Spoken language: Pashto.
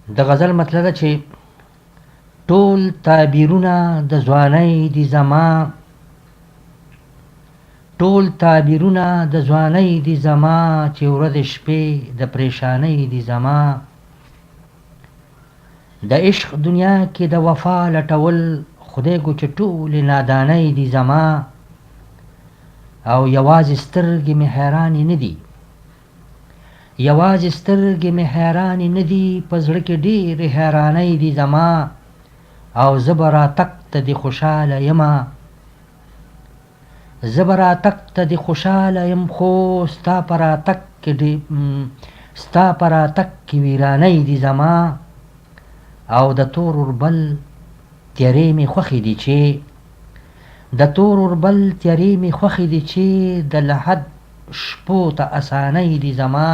د غزل مطلب ده چې ټول تعبیرونه د ځوانۍ دي زما، ټول تعبیرونه د ځوانۍ دي زما، چې ورځ شپې د پریشانۍ دي زما. د عشق دنیا کې د وفا لټول خدای ګو چې ټولې نادانۍ دي زما، او یوازې سترګې مې حیرانې نه دي، یوازې سترګې مې حیرانې نه دي، په زړه کې ډېرې حیرانۍ دي زما، او زه به راتګ ته دې خوشحاله یمه، زه به راتګ ته دې خوشحاله یم، خو ستا په راتګ کې ویرانۍ دي زما، او د تور اوربل تیارې مې خوښې دي چې، د تور اوربل تیارې مې خوښې دي چې، د لحد شپو ته اسانۍ دي زما.